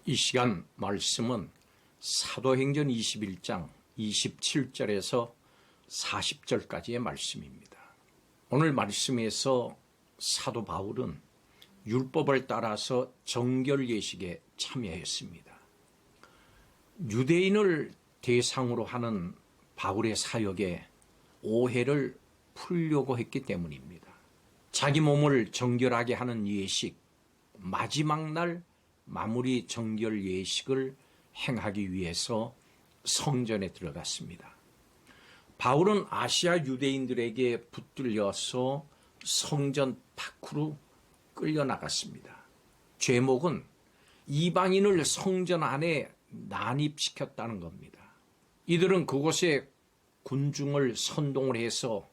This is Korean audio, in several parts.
이 시간 말씀은 사도행전 21장 27절에서 40절까지의 말씀입니다. 오늘 말씀에서 사도 바울은 율법을 따라서 정결 예식에 참여했습니다. 유대인을 대상으로 하는 바울의 사역에 오해를 풀려고 했기 때문입니다. 자기 몸을 정결하게 하는 예식, 마지막 날 마무리 정결 예식을 행하기 위해서 성전에 들어갔습니다. 바울은 아시아 유대인들에게 붙들려서 성전 밖으로 끌려나갔습니다. 죄목은 이방인을 성전 안에 난입시켰다는 겁니다. 이들은 그곳에 군중을 선동을 해서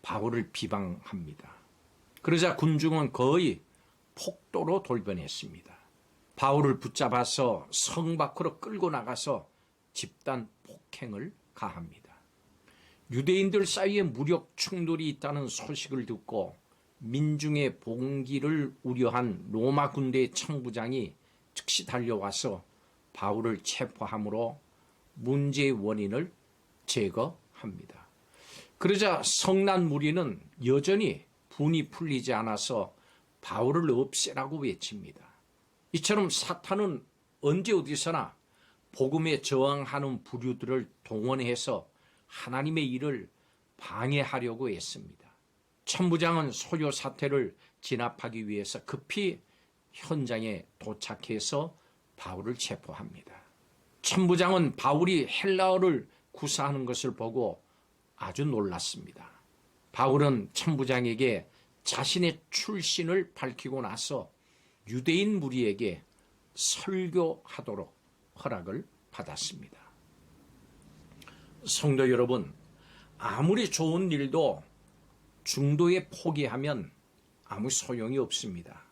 바울을 비방합니다. 그러자 군중은 거의 폭도로 돌변했습니다. 바울을 붙잡아서 성 밖으로 끌고 나가서 집단 폭행을 가합니다. 유대인들 사이에 무력 충돌이 있다는 소식을 듣고 민중의 봉기를 우려한 로마 군대의 청부장이 즉시 달려와서 바울을 체포함으로 문제의 원인을 제거합니다. 그러자 성난 무리는 여전히 분이 풀리지 않아서 바울을 없애라고 외칩니다. 이처럼 사탄은 언제 어디서나 복음에 저항하는 부류들을 동원해서 하나님의 일을 방해하려고 했습니다. 천부장은 소요 사태를 진압하기 위해서 급히 현장에 도착해서 바울을 체포합니다. 천부장은 바울이 헬라어를 구사하는 것을 보고 아주 놀랐습니다. 바울은 천부장에게 자신의 출신을 밝히고 나서 유대인 무리에게 설교하도록 허락을 받았습니다. 성도 여러분, 아무리 좋은 일도 중도에 포기하면 아무 소용이 없습니다.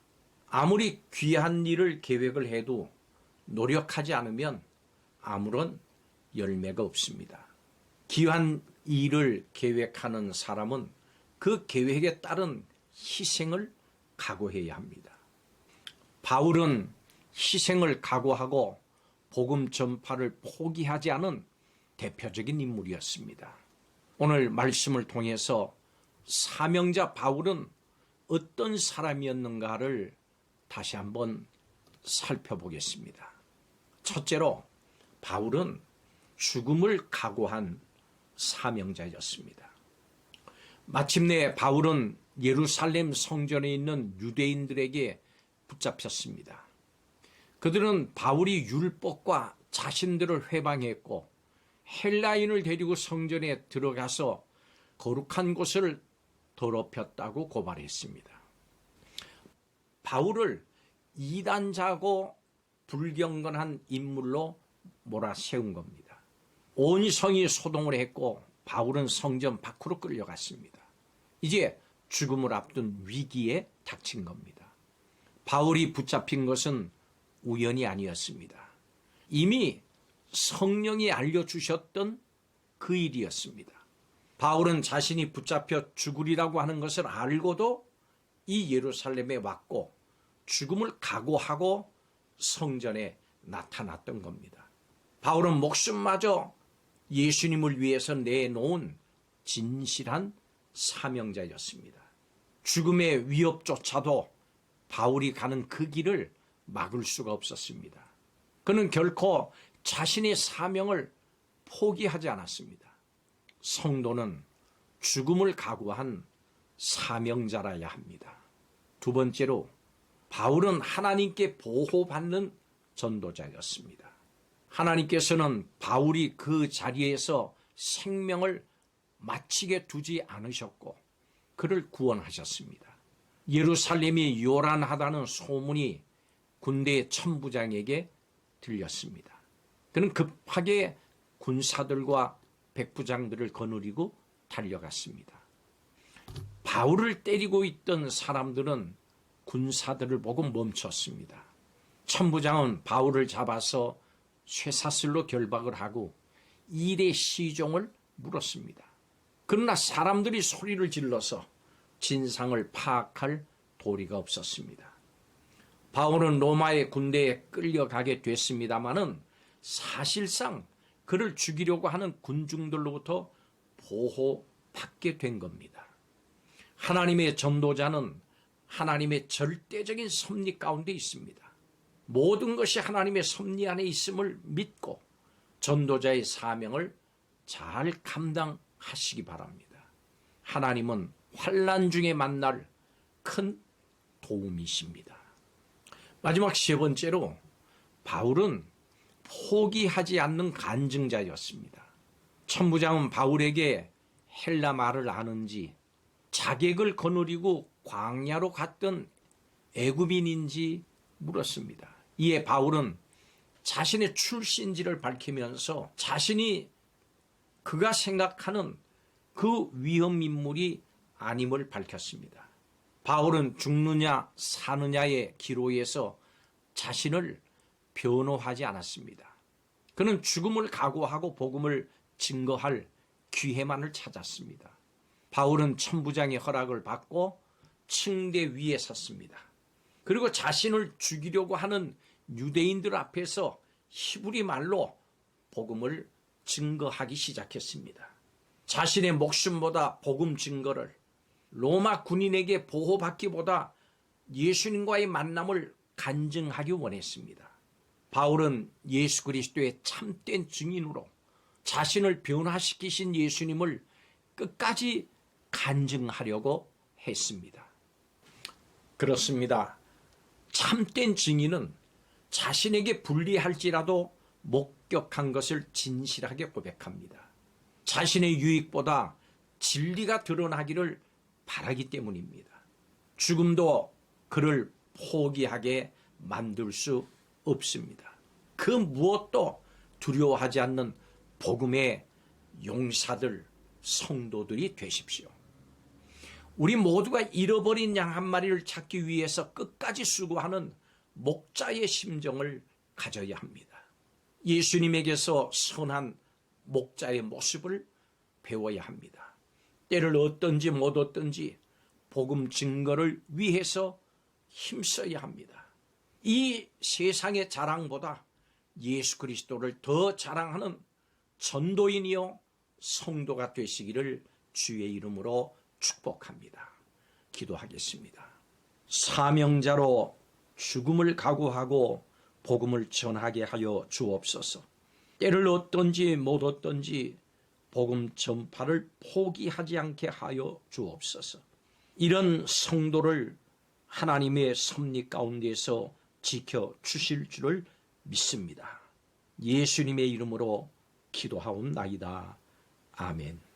아무리 귀한 일을 계획을 해도 노력하지 않으면 아무런 열매가 없습니다. 귀한 일을 계획하는 사람은 그 계획에 따른 희생을 각오해야 합니다. 바울은 희생을 각오하고 복음 전파를 포기하지 않은 대표적인 인물이었습니다. 오늘 말씀을 통해서 사명자 바울은 어떤 사람이었는가를 다시 한번 살펴보겠습니다. 첫째로 바울은 죽음을 각오한 사명자였습니다. 마침내 바울은 예루살렘 성전에 있는 유대인들에게 붙잡혔습니다. 그들은 바울이 율법과 자신들을 회방했고 헬라인을 데리고 성전에 들어가서 거룩한 곳을 더럽혔다고 고발했습니다. 바울을 이단자고 불경건한 인물로 몰아세운 겁니다. 온 성이 소동을 했고 바울은 성전 밖으로 끌려갔습니다. 이제 죽음을 앞둔 위기에 닥친 겁니다. 바울이 붙잡힌 것은 우연이 아니었습니다. 이미 성령이 알려주셨던 그 일이었습니다. 바울은 자신이 붙잡혀 죽으리라고 하는 것을 알고도 이 예루살렘에 왔고 죽음을 각오하고 성전에 나타났던 겁니다. 바울은 목숨마저 예수님을 위해서 내놓은 진실한 사명자였습니다. 죽음의 위협조차도 바울이 가는 그 길을 막을 수가 없었습니다. 그는 결코 자신의 사명을 포기하지 않았습니다. 성도는 죽음을 각오한 사명자라야 합니다. 두 번째로 바울은 하나님께 보호받는 전도자였습니다. 하나님께서는 바울이 그 자리에서 생명을 마치게 두지 않으셨고 그를 구원하셨습니다. 예루살렘이 요란하다는 소문이 군대의 천부장에게 들렸습니다. 그는 급하게 군사들과 백부장들을 거느리고 달려갔습니다. 바울을 때리고 있던 사람들은 군사들을 보고 멈췄습니다. 천부장은 바울을 잡아서 쇠사슬로 결박을 하고 일의 시종을 물었습니다. 그러나 사람들이 소리를 질러서 진상을 파악할 도리가 없었습니다. 바울은 로마의 군대에 끌려가게 됐습니다마는 사실상 그를 죽이려고 하는 군중들로부터 보호받게 된 겁니다. 하나님의 전도자는 하나님의 절대적인 섭리 가운데 있습니다. 모든 것이 하나님의 섭리 안에 있음을 믿고 전도자의 사명을 잘 감당하시기 바랍니다. 하나님은 환난 중에 만날 큰 도움이십니다. 마지막 세 번째로 바울은 포기하지 않는 간증자였습니다. 천부장은 바울에게 헬라 말을 아는지, 자객을 거느리고 광야로 갔던 애굽인인지 물었습니다. 이에 바울은 자신의 출신지를 밝히면서 자신이 그가 생각하는 그 위험 인물이 아님을 밝혔습니다. 바울은 죽느냐 사느냐의 기로에서 자신을 변호하지 않았습니다. 그는 죽음을 각오하고 복음을 증거할 기회만을 찾았습니다. 바울은 천부장의 허락을 받고 층대 위에 섰습니다. 그리고 자신을 죽이려고 하는 유대인들 앞에서 히브리 말로 복음을 증거하기 시작했습니다. 자신의 목숨보다 복음 증거를, 로마 군인에게 보호받기보다 예수님과의 만남을 간증하기 원했습니다. 바울은 예수 그리스도의 참된 증인으로 자신을 변화시키신 예수님을 끝까지 간증하려고 했습니다. 그렇습니다. 참된 증인은 자신에게 불리할지라도 목격한 것을 진실하게 고백합니다. 자신의 유익보다 진리가 드러나기를 바라기 때문입니다. 죽음도 그를 포기하게 만들 수 없습니다. 그 무엇도 두려워하지 않는 복음의 용사들, 성도들이 되십시오. 우리 모두가 잃어버린 양 한 마리를 찾기 위해서 끝까지 수고하는 목자의 심정을 가져야 합니다. 예수님에게서 선한 목자의 모습을 배워야 합니다. 때를 얻든지 못 얻든지 복음 증거를 위해서 힘써야 합니다. 이 세상의 자랑보다 예수 그리스도를 더 자랑하는 전도인이요 성도가 되시기를 주의 이름으로 축복합니다. 기도하겠습니다. 사명자로 죽음을 각오하고 복음을 전하게 하여 주옵소서. 때를 얻든지 못 얻든지 복음 전파를 포기하지 않게 하여 주옵소서. 이런 성도를 하나님의 섭리 가운데서 지켜 주실 줄을 믿습니다. 예수님의 이름으로 기도하옵나이다. 아멘.